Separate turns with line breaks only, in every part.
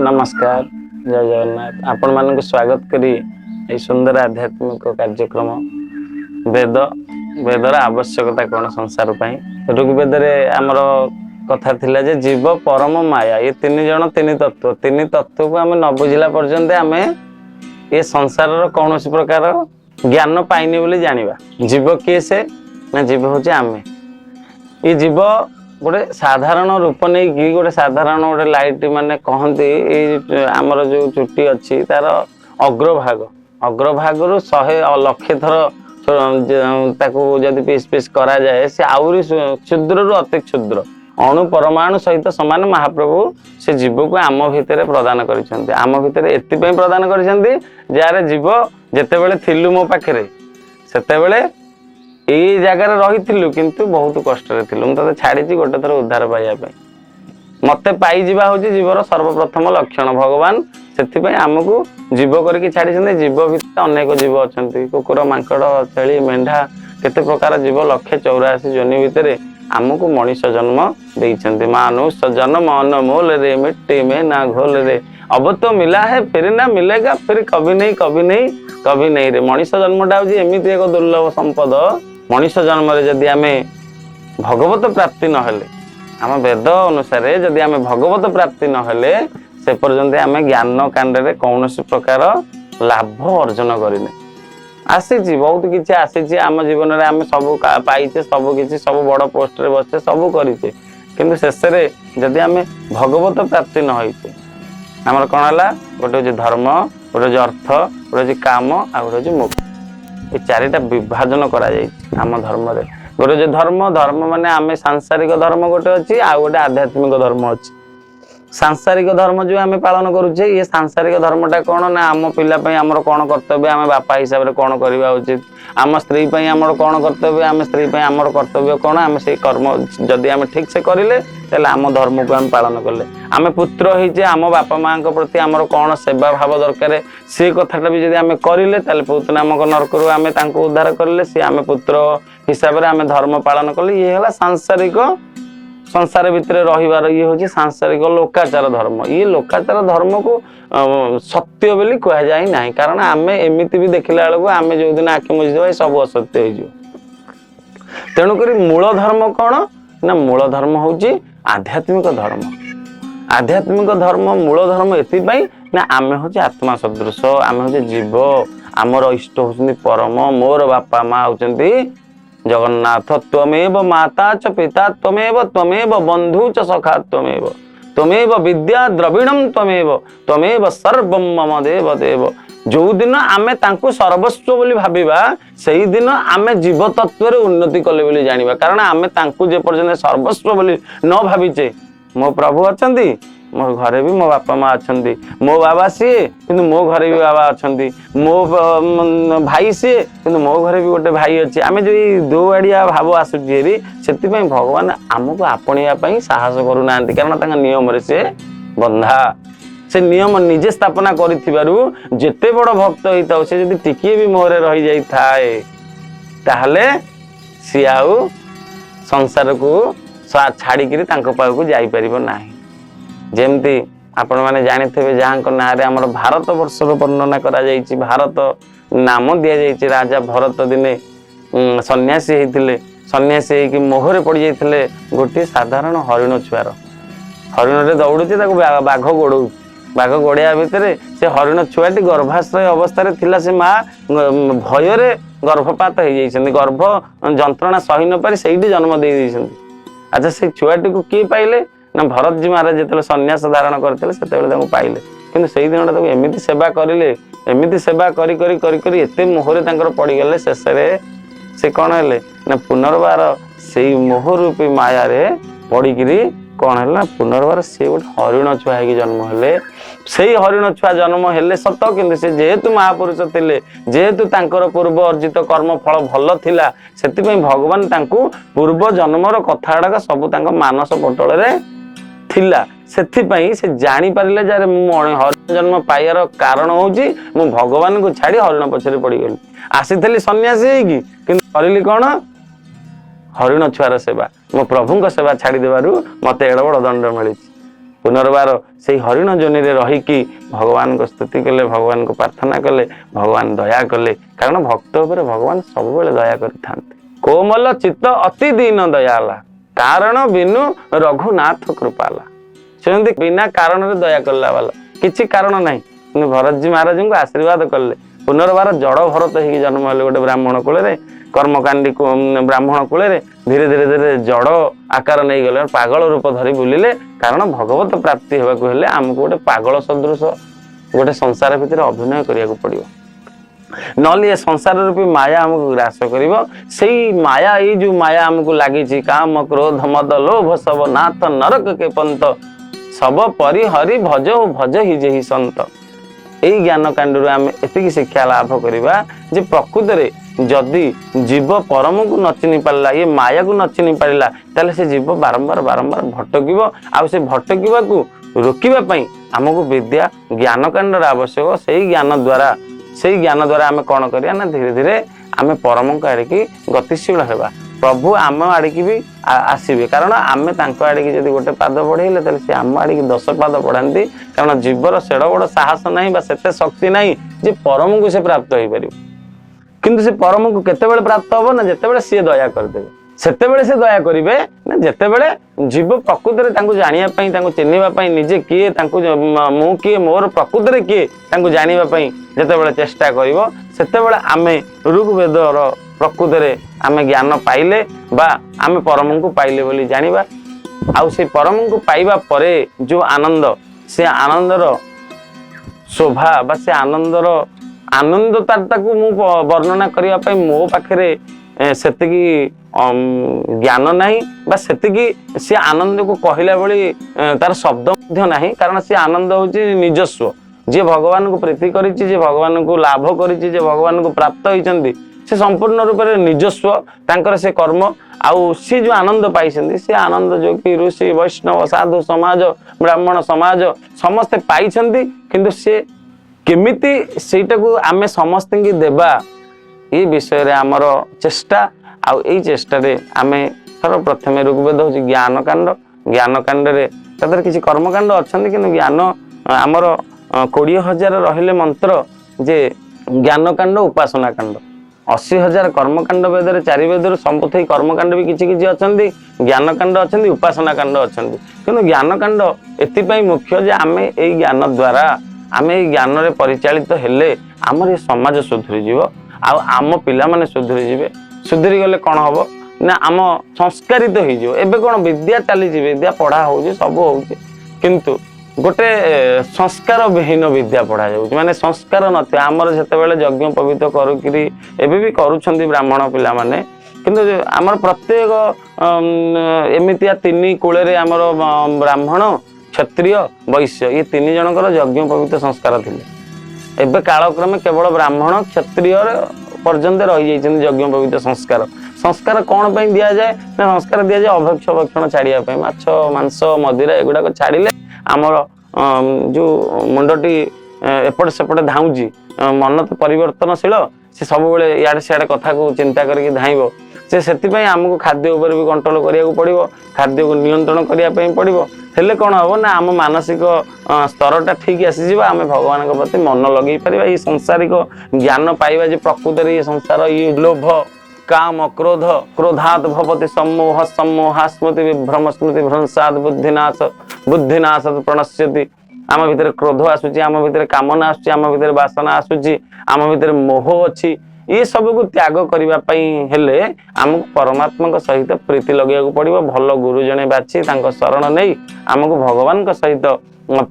नमस्कार जय जगन्नाथ आपण मानक स्वागत करी ए सुंदर आध्यात्मिक कार्यक्रम वेद वेदर आवश्यकता कौन संसार पाई ऋग्वेद रे आमर कथा थिला जे जीव परम माया ये तीन तत्व को आम न बुझिला पर्यंत आम ये संसार कौन प्रकार ज्ञान पाइने बोली जानिबा जीव किए से ना जीव होचे आमे ये जीव गोटे साधारण रूप नहीं कि गोटे साधारण गोटे लाइट माने कहती आमर जो चुट्टी अच्छी तार अग्रभाग रु 100 लक्ष थर ताकू जदि पीस पीस करा जाए से आउरी क्षुद्र रु अति क्षुद्र अणु परमाणु सहित समान महाप्रभु से जीव को आम भितर प्रदान करिसेंती आम भितर एतिपई प्रदान करिसेंती जारे जीव जेतेबेले थिलु मो पाखरे सेतेबेले यही जगार रही किंतु बहुत कष्ट मुझे छाड़ी गोटे थर उद्धार पाइबा मत पाइबा हूँ जीवर सर्वप्रथम लक्षण भगवान से आमको जीव करके छाड़ी जीव भितर अनेक जीव अच्छा कुकुर मांकड़ छेली मेढ़ा केते प्रकार जीव 184 जोनि भितर आमको मनीष जन्म देइछन्ति मानुष जन्म अनमोल रे मिट्टी में ना घोल रे अब तो मिला है फिर ना मिलेगा फिर कभी नहीं रे मनीष जन्मटा हूँ एमती एक दुर्लभ संपद मनीष जन्म रे जदि आमे भगवत प्राप्ति नहेले आम वेद अनुसार जदि आमे भगवत प्राप्ति नहेले से पर्यंत आमे ज्ञान कांड रे कौन प्रकार लाभ अर्जन करिने आसी बहुत किसी आसी आम जीवन में आम सब पाइचे सब किसी सब बड़ पोस्ट रे बसे सब करिचे किंतु शेष रे जदि आमे भगवत प्राप्ति न होइचे हमर कोन हला गोटे जे धर्म गोटे जे अर्थ गोटे जे काम आ गोटे जे मोक्ष ये चारिटा विभाजन करा आम धर्म रे गोटे जो धर्म माने आमे सांसारिक धर्म गोटे अच्छी आ गोटे आध्यात्मिक धर्म अच्छी सांसारिक धर्म जो आमे पालन करूचे ये सांसारिक धर्मटा कौन ना आम पिला आमर कौन कर्तव्य आम बापा हिसाब से कौन करवा उचित आम स्त्री आमर कौन कर्तव्य आम स्त्री आमर कर्तव्य कौन आम से कर्म जदि आम ठीक से करें आम धर्म को आम पालन कले आम पुत्र होइचे आम बापा माँ प्रति आमर कौन सेवा भाव दरकार से कथाटा भी जदि आम करें पुत्र नामक नरकरू आम उद्धार करें सी आम पुत्र हिसाब से आम धर्म पालन कले ये है सांसारिक संसार भितर रहिबार ये हूँ सांसारिक लोकाचार धर्म ये लोकाचार धर्म को सत्य बोली कह जाए ना कारण आम एमती भी देखला बेलू आम जो दिन आखि मुझीद सब असत्य हो तेणुक मूल धर्म कौन ना मूल धर्म हूँ आध्यात्मिक धर्म मूल धर्म एपाई ना आम हूँ आत्मा सदृश आम हूँ जीव आमर इष्ट हूँ परम मोर बापा माँ होती जगन्नाथ त्वमेव माता च पिता त्वमेव बंधु च सखा त्वमेव विद्या द्रविणम त्वमेव सर्वम मम देव देव जो दिन आमे तांको सर्वस्व बोली भाबिबा सही दिन आमे जीव तत्व रे उन्नति कले बोली जानिबा कारण आमे तांको जे पर्यंत सर्वस्व बोली न भाबिचे मो प्रभु अछंती मो घरे भी मो बापा माँ अच्छा मो बाबा सी किंतु मो घरे भी बाबा अच्छा मो भाई सी किंतु मो घरे भी गोटे भाई अच्छे आम जो दो आड़िया भाव आसूरी से भगवान आमको आपणिया साहस करूना कारण नियम रे से बंधा से नियम निजे स्थापना करते बड़ भक्त होता है से टिके भी मोहरे रही जाई थाए ताहले सी आउ संसार को छाड़िकी पाखक जापर ना जेमती आपण मैंने जानी जहाँ ना आमर भारत वर्ष वर्णना करा जाइछि भारत नाम दि जाइछि राजा भरत दिने सन्यासी होते सन्यासी होगी मोहरे पड़ जाते गोटे साधारण हरिण छुआर हरिण रे दौड़ुचे बाघ गोड़ बाघ गोड़िया भितर से हरिण छुआटी गर्भाश्रय अवस्था थिला से माँ भय गर्भपात हो जाइछन्ति गर्भ जंत्रणा सही न पारि सेठी जन्म दे देइछन्ति अच्छा से छुआटी को किए पाइले ना भरत जी महाराज जो सन्यास धारण करते से पाइले कि से दिन एमती सेवा करें एमती सेवा एते मोहरे पड़गले शेष से कौन है ना पुनर्बार से मोह रूपी माया पड़िकी कौन है ना पुनर्बार से गोटे हरिण छुआ हो जन्म हेले से हरिण छुआ जन्म हेले सत कि जेहेतु महापुरुष थे जेहेतु पूर्व अर्जित कर्म फल भल थिला सेति भगवान पूर्व जन्मर कथाड़ाक सब मानस पटल थिला सेथिपाई से जानी पारिले जारे हरिण जन्म पाइबार कारण होउची मु भगवान को छाड़ी हरिण पछरे पड़ी गली आसीथली सन्यासी होगी किंतु करिली कौन हरिण छुआर सेवा मो प्रभु सेवा छाड़ी देबारु मते एड़ बड़ दंड मिली पुनर्बार से हरिण जोनि रे रहीकि भगवान को स्तुति कले भगवान को प्रार्थना कले भगवान दया कले कारण भक्त उपर भगवान सब बेले दया करिथांती कोमल चित्त अति दीन दयाला कारण बिनु रघुनाथ कृपाला से बिना कारण रे दया करला वाला किछि कारण नहीं भरत जी महाराज को आशीर्वाद कले पुनर्बार जड़ भरत हो जन्म हेले गोटे ब्राह्मण कूल कर्मकांडी ब्राह्मण कूल धीरे धीरे धीरे जड़ आकार नहीं गले पागल रूप धरी बुलिले कारण भगवत प्राप्ति होगाकू हेले आमको गोटे पागल सदृश गोटे संसार भितर अभिनय करिया पड़िबो नल ये संसार रूपी माया हमको ग्रास करिबो सेई माया ये जो माया हमको लागी काम क्रोध मद लोभ सब नाथ नरक के पंत सब परि हरि भज भज हि जेहि संत यही ज्ञान कांड आम एति शिक्षा लाभ करवा जे प्रकृत में जदि जीव परम को न चिनी पारा ये माया को न चिनी पारा ताले से जीव बारंबार बारंबार भटक आ से भटकवा को रोकवाई आमको विद्या ज्ञान कांडर आवश्यक से ज्ञान द्वारा आम कौन करिया ना धीरे धीरे आम परम को आड़िकी गतिशील होगा प्रभु आम आड़िकी भी आसबे कारण आम आड़िकी जब गोटे पाद बढ़ेले ताले से आम आड़िकी 10 पाद बढ़ाती कारण जीवर सेड़ बड़ साहस नहीं से शक्ति नहीं जे परम को से प्राप्त हो पार किंतु से परम को केतेबेले प्राप्त हो ना जितेबेले सी दया करदेवे सेतेबेले से दया करिवे ना जितेबेले जीव प्रकृत में तांको जानिया पई तांको चिन्हिबा पई निजे किए तांको मु किए मोर प्रकृत में किए तांको जानिबा पई जितेबेले चेष्टा करिवो सेतेबेले आमे ऋग्वेदर प्रकृत में आमे ज्ञान पाइले बा आमे परम को पाइले बोली जानिबा आउ से परम को पाइबा परे जो आनंद से आनंदर शोभा बा से आनंदर आनंदता को मु वर्णना करिया पई मो पाखरे सेतिकी ज्ञान नहीं बा सेतिकी से आनंद को कहला बड़ी तार शब्द नहीं कारण से आनंद होची निजस्व जे भगवान को प्रीति करिछि जे भगवान को लाभ करिछि जे भगवान को प्राप्त होइचंदी से संपूर्ण रूप से निजस्व तांकर से कर्म आउ सी जो आनंद पाइछंदी से आनंद जो कि ऋषि वैष्णव साधु समाज ब्राह्मण समाज समस्ते पाइछंदी किंतु से केमिति सेटा को आमे समस्त की देबा ये विषय रे हमर चेष्टा आउ एई चेष्टा रे आमे सर्वप्रथम ऋग्वेद होची ज्ञान कांड रे तदर किछि कर्मकांड अछंदी किंतु ज्ञान हमर 20,000 रहिले मंत्र जे ज्ञान कांड उपासना कांड 80,000 कर्मकांड वेदर 4 वेदर संपथई कर्मकांड भी किछि किछि अछंदी ज्ञान कांड अछंदी उपासना कांड अछंदी किंतु ज्ञान कांड एति पई मुख्य जे आमे एई ज्ञान द्वारा आमे एई ज्ञान रे परिचालित हेले हमर समाज सुधरी जीवो आम पिला माने सुधरी जीवे सुधरी गले कौन हम ना आम संस्कारित हो एबे कौन विद्या चली विद्या पढ़ा हो सब हो किंतु गोटे संस्कार विहीन विद्या पढ़ा जाउछ माने संस्कार नथे आमर जेतेबेले यज्ञ पवित्र करूकरी एबे भी करूछंदी ब्राह्मण पिला माने किंतु आमर प्रत्येक एमितिया 3 कूले रे आमर ब्राह्मण क्षत्रिय वैश्य ये 3 जनकर यज्ञ पवित्र संस्कार थिले एबे कालक्रमे केवल ब्राह्मण क्षत्रिय पर्यंत रही जाइछन यज्ञ पवित्र संस्कार संस्कार कौन पे दिया जाए ना संस्कार दिया जाए अभक्ष भक्षण छाड़िया पे माछ मांस मदिरा एगुड़ा को छाड़िले आमर जो मुंडटी एपट सेपट धाउजी मन तो परिवर्तनशील से सब बेले इाड़े सियाड़े कथा को चिंता करके धाइब से आमको खाद्य उपर भी कंट्रोल करिया पड़िबो खाद्य को नियंत्रण करिया पे पड़िबो हेले कौन हम ना आम मानसिक स्तरटा ठीक आसीଯିबा आम भगवान के प्रति मन लगे पारिबा ये सांसारिक ज्ञान पाइबा जे प्रकृत रे ये संसार ये लोभ काम क्रोध क्रोधात भवति सम्मोह सम्मोहा स्मृति विभ्रम स्मृति भ्रंशात बुद्धिनाश प्रणश्यति आम भितर क्रोध आसुची आम भितर कामना आसुची आम भितर वासना आसुची आम भितर मोह अच्छी ये सब को त्याग करने हेले आमको परमात्मा सहित प्रीति लगे पड़ो भल गुरु जने बाछी शरण नहीं आमको भगवान सहित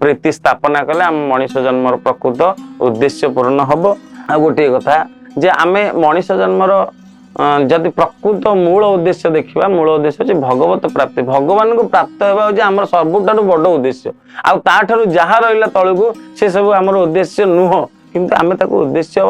प्रीति स्थापना कले आम मनीष जन्मर प्रकृत उद्देश्य पूर्ण हम आ गोटे कथा जे आमे मनीष जन्मर जदि प्रकृत मूल उद्देश्य देखा मूल उद्देश्य होची भगवत प्राप्ति भगवान को प्राप्त होगा आम सबुठार बड़ उद्देश्य आठार जहाँ रहा तलू से सब आम उद्देश्य नुह किंतु आमे ताको उद्देश्य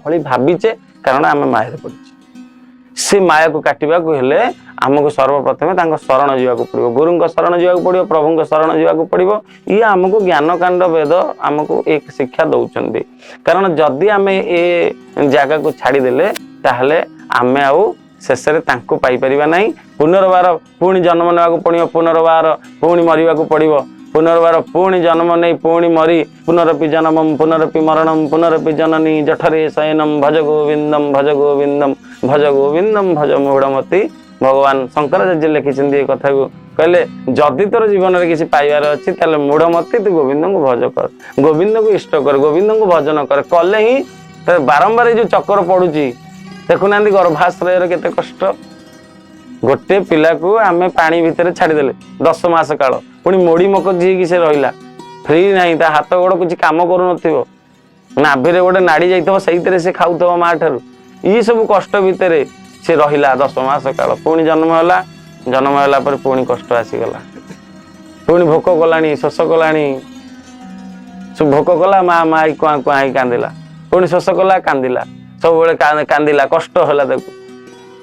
भली भावीचे कारण आमे माया रे पड़िचे से माया को काटिबा को हेले आमको सर्वप्रथम तांको शरण जीवा को पड़िबो गुरुंको शरण जीवा को पड़िबो प्रभुंको शरण जीवा को पड़िबो ये आमको ज्ञान कांड वेद आमको एक शिक्षा दउचंदी कारण जदि आमे ए जागा को छाड़ी देले ताहले आमे आउ शेष रे तांको पाई परिबा नाही पुनर्बार पुणी जन्म नेवा को पड़िबो पुनर्बार पुणी मरिबा को पड़िबो पुनर्बार पुणी जन्म नहीं पुणी मरी पुनरपि जन्मम पुनरपि मरणम पुनरपि जननी जठरे शयनम भज गोविंदम भज गोविंदम भज गोविंदम भज मूढ़मती। भगवान शंकराचार्य लिखिं कथा को कहले जदि तोर जीवन में किसी पाइबार अच्छी मूढ़मती तू गोविंद को भज कर गोविंद को इष्ट कर गोविंद को भजन कर कले ही बारंबार जो चक्कर पड़ुची देखुना गर्भाश्रय केते कष्ट। गोटे पिला को आमे पानी भितर छाड़देले 10 मास काल पुणी मोड़ी मक जी से रहा फ्री ना ता हाथ गोड़ कुछ कम कर नाभि गोटे नाड़ी जाइए से खाऊ माँ ठार ये सब कष्ट भितर से रहा 10 मास काल पुणी जन्म है पुणी कष्ट आसीगला पुणी भोक कला शोष कला भोक कला माँ माँ कुआ कुआ कांदिला पुणी शोष कला कांदिला सब कांदिला कष्ट है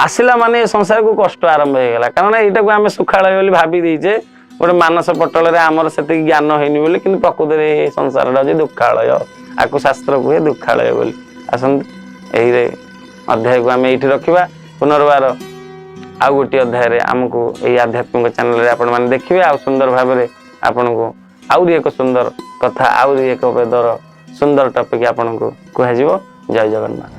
आसला माने संसार को कष्ट आरंभ हो गला कारण यहाँ को आम सुखालय बोली भाभी देचे गोटे मानस पटल में आमर से ज्ञान होनी बोली कि प्रकृत में संसार हूँ दुखालय आपको शास्त्र कहे दुखालय बोली आसत यही अध्याय को आम ये रखा पुनर्बार आउ गोटे अध्याय आमको यही आध्यात्मिक चैनल आपण मैंने देखिए आ सुंदर भाव में आपण को आउरी एक सुंदर कथा आउरी एक वेदर सुंदर टपिक आपन को कह जय जगन्नाथ।